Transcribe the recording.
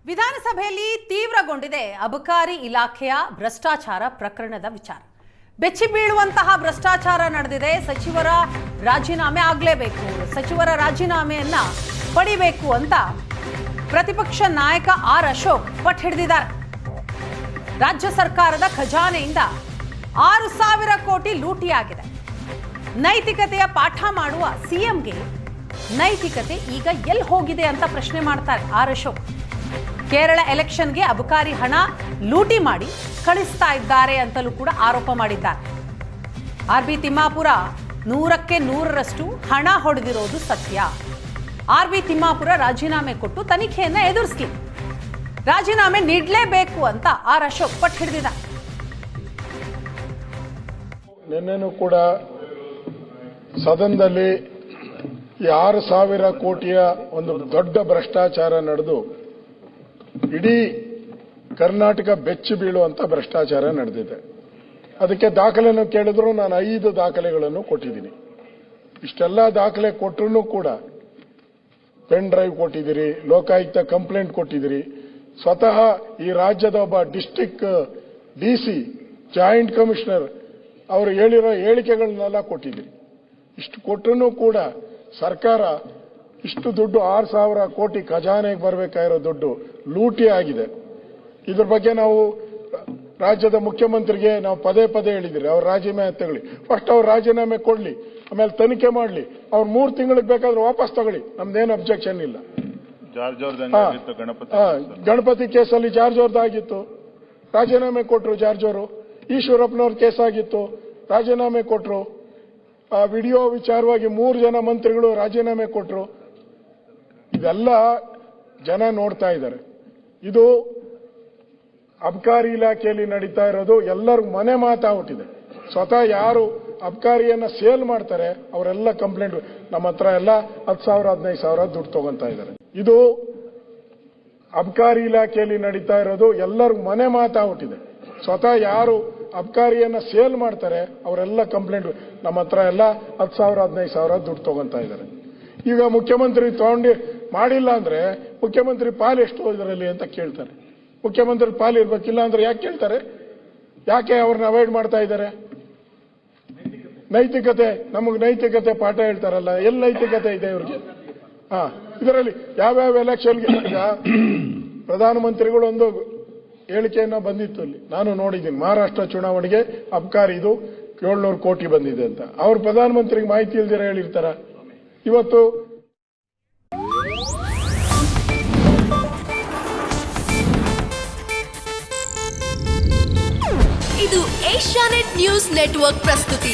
ವಿಧಾನಸಭೆಯಲ್ಲಿ ತೀವ್ರಗೊಂಡಿದೆ ಅಬಕಾರಿ ಇಲಾಖೆಯ ಭ್ರಷ್ಟಾಚಾರ ಪ್ರಕರಣದ ವಿಚಾರ. ಬೆಚ್ಚಿ ಬೀಳುವಂತಹ ಭ್ರಷ್ಟಾಚಾರ ನಡೆದಿದೆ. ಸಚಿವರ ರಾಜೀನಾಮೆ ಆಗಲೇಬೇಕು, ಸಚಿವರ ರಾಜೀನಾಮೆಯನ್ನ ಪಡಿಬೇಕು ಅಂತ ಪ್ರತಿಪಕ್ಷ ನಾಯಕ ಆರ್ ಅಶೋಕ್ ಪಟ್ಟು ಹಿಡಿದಿದ್ದಾರೆ. ರಾಜ್ಯ ಸರ್ಕಾರದ ಖಜಾನೆಯಿಂದ 6,000 ಕೋಟಿ ಲೂಟಿಯಾಗಿದೆ. ನೈತಿಕತೆಯ ಪಾಠ ಮಾಡುವ ಸಿಎಂಗೆ ನೈತಿಕತೆ ಈಗ ಎಲ್ಲಿ ಹೋಗಿದೆ ಅಂತ ಪ್ರಶ್ನೆ ಮಾಡ್ತಾರೆ ಆರ್ ಅಶೋಕ್. ಕೇರಳ ಎಲೆಕ್ಷನ್ಗೆ ಅಬಕಾರಿ ಹಣ ಲೂಟಿ ಮಾಡಿ ಕಳಿಸ್ತಾ ಇದ್ದಾರೆ ಅಂತಲೂ ಕೂಡ ಆರೋಪ ಮಾಡಿದ್ದಾರೆ. ಆರ್.ಬಿ. ತಿಮ್ಮಾಪುರ 100ಕ್ಕೆ 100ರಷ್ಟು ಹಣ ಹೊಡೆದಿರೋದು ಸತ್ಯ. ಆರ್.ಬಿ. ತಿಮ್ಮಾಪುರ ರಾಜೀನಾಮೆ ಕೊಟ್ಟು ತನಿಖೆಯನ್ನ ಎದುರಿಸಲಿ, ರಾಜೀನಾಮೆ ನೀಡಲೇಬೇಕು ಅಂತ ಆರ್ ಅಶೋಕ್ ಪಟ್ಟು ಹಿಡಿದಿದ್ದಾರೆ. ನಿನ್ನೆನೂ ಕೂಡ ಸದನದಲ್ಲಿ ಈ 6,000 ಕೋಟಿಯ ಒಂದು ದೊಡ್ಡ ಭ್ರಷ್ಟಾಚಾರ ನಡೆದು ಇಡೀ ಕರ್ನಾಟಕ ಬೆಚ್ಚಿ ಬೀಳುವಂತ ಭ್ರಷ್ಟಾಚಾರ ನಡೆದಿದೆ. ಅದಕ್ಕೆ ದಾಖಲೆಯನ್ನು ಕೇಳಿದ್ರು ನಾನು 5 ದಾಖಲೆಗಳನ್ನು ಕೊಟ್ಟಿದ್ದೀನಿ. ಇಷ್ಟೆಲ್ಲ ದಾಖಲೆ ಕೊಟ್ಟರೂ ಕೂಡ ಪೆನ್ ಡ್ರೈವ್ ಕೊಟ್ಟಿದ್ದೀರಿ, ಲೋಕಾಯುಕ್ತ ಕಂಪ್ಲೇಂಟ್ ಕೊಟ್ಟಿದ್ದೀರಿ, ಸ್ವತಃ ಈ ರಾಜ್ಯದ ಒಬ್ಬ ಡಿಸ್ಟ್ರಿಕ್ಟ್ ಡಿಸಿ ಜಾಯಿಂಟ್ ಕಮಿಷನರ್ ಅವರು ಹೇಳಿರೋ ಹೇಳಿಕೆಗಳನ್ನೆಲ್ಲ ಕೊಟ್ಟಿದ್ದೀರಿ. ಇಷ್ಟು ಕೊಟ್ಟರೂ ಕೂಡ ಸರ್ಕಾರ ಇಷ್ಟು ದುಡ್ಡು 6,000 ಕೋಟಿ ಖಜಾನೆಗೆ ಬರಬೇಕಾಗಿರೋ ದುಡ್ಡು ಲೂಟಿ ಆಗಿದೆ. ಇದ್ರ ಬಗ್ಗೆ ನಾವು ರಾಜ್ಯದ ಮುಖ್ಯಮಂತ್ರಿಗೆ ನಾವು ಪದೇ ಪದೇ ಹೇಳಿದಿರಿ, ಅವ್ರ ರಾಜೀನಾಮೆ ತಗೊಳ್ಳಿ, ಫಸ್ಟ್ ಅವ್ರ ರಾಜೀನಾಮೆ ಕೊಡ್ಲಿ, ಆಮೇಲೆ ತನಿಖೆ ಮಾಡಲಿ, ಅವ್ರು 3 ತಿಂಗಳಿಗೆ ಬೇಕಾದ್ರೆ ವಾಪಸ್ ತಗೊಳ್ಳಿ, ನಮ್ದೇನು ಅಬ್ಜೆಕ್ಷನ್ ಇಲ್ಲ. ಗಣಪತಿ ಕೇಸಲ್ಲಿ ಜಾರ್ಜ್ ಅವ್ರದ್ದಾಗಿತ್ತು, ರಾಜೀನಾಮೆ ಕೊಟ್ರು. ಜಾರ್ಜ್ ಅವರು ಈಶ್ವರಪ್ಪನವ್ರ ಕೇಸ್ ಆಗಿತ್ತು, ರಾಜೀನಾಮೆ ಕೊಟ್ರು. ಆ ವಿಡಿಯೋ ವಿಚಾರವಾಗಿ 3 ಜನ ಮಂತ್ರಿಗಳು ರಾಜೀನಾಮೆ ಕೊಟ್ರು. ಇದೆಲ್ಲ ಜನ ನೋಡ್ತಾ ಇದ್ದಾರೆ. ಇದು ಅಬಕಾರಿ ಇಲಾಖೆಯಲ್ಲಿ ನಡೀತಾ ಇರೋದು ಎಲ್ಲರಿಗೂ ಮನೆ ಮಾತಾಗ್ಬಿಟ್ಟಿದೆ. ಸ್ವತಃ ಯಾರು ಅಬಕಾರಿಯನ್ನ ಸೇಲ್ ಮಾಡ್ತಾರೆ ಅವರೆಲ್ಲ ಕಂಪ್ಲೇಂಟ್ ನಮ್ಮ ಹತ್ರ ಎಲ್ಲ 10,000 15,000 ದುಡ್ಡು ತಗೊಂತಾ ಇದ್ದಾರೆ. ಇದು ಅಬಕಾರಿ ಇಲಾಖೆಯಲ್ಲಿ ನಡೀತಾ ಇರೋದು ಎಲ್ಲರಿಗೂ ಮನೆ ಮಾತಾಗ್ಬಿಟ್ಟಿದೆ. ಸ್ವತಃ ಯಾರು ಅಬಕಾರಿಯನ್ನ ಸೇಲ್ ಮಾಡ್ತಾರೆ ಅವರೆಲ್ಲ ಕಂಪ್ಲೇಂಟ್ ನಮ್ಮ ಹತ್ರ ಎಲ್ಲ 10,000 15,000 ದುಡ್ಡು ತಗೊಂತಾ ಇದ್ದಾರೆ. ಈಗ ಮುಖ್ಯಮಂತ್ರಿ ತಗೊಂಡು ಮಾಡಿಲ್ಲ ಅಂದ್ರೆ ಮುಖ್ಯಮಂತ್ರಿ ಪಾಲು ಎಷ್ಟು ಇದರಲ್ಲಿ ಅಂತ ಕೇಳ್ತಾರೆ. ಮುಖ್ಯಮಂತ್ರಿ ಪಾಲು ಇರ್ಬೇಕಿಲ್ಲ ಅಂದ್ರೆ ಯಾಕೆ ಕೇಳ್ತಾರೆ? ಯಾಕೆ ಅವ್ರನ್ನ ಅವಾಯ್ಡ್ ಮಾಡ್ತಾ ಇದ್ದಾರೆ? ನೈತಿಕತೆ, ನಮಗೆ ನೈತಿಕತೆ ಪಾಠ ಹೇಳ್ತಾರಲ್ಲ, ಎಲ್ಲಿ ನೈತಿಕತೆ ಇದೆ ಇವ್ರಿಗೆ? ಇದರಲ್ಲಿ ಯಾವ್ಯಾವ ಎಲೆಕ್ಷನ್ಗೆ ಈಗ ಪ್ರಧಾನಮಂತ್ರಿಗಳು ಒಂದು ಹೇಳಿಕೆಯನ್ನ ಬಂದಿತ್ತು, ಅಲ್ಲಿ ನಾನು ನೋಡಿದ್ದೀನಿ, ಮಹಾರಾಷ್ಟ್ರ ಚುನಾವಣೆಗೆ ಅಬಕಾರಿ ಇದು 700 ಕೋಟಿ ಬಂದಿದೆ ಅಂತ. ಅವ್ರು ಪ್ರಧಾನಮಂತ್ರಿಗೆ ಮಾಹಿತಿ ಇಲ್ದಿರ ಹೇಳಿರ್ತಾರ? ಇವತ್ತು ಇದು ಏಷ್ಯಾನೆಟ್ ನ್ಯೂಸ್ ನೆಟ್ವರ್ಕ್ ಪ್ರಸ್ತುತಿ.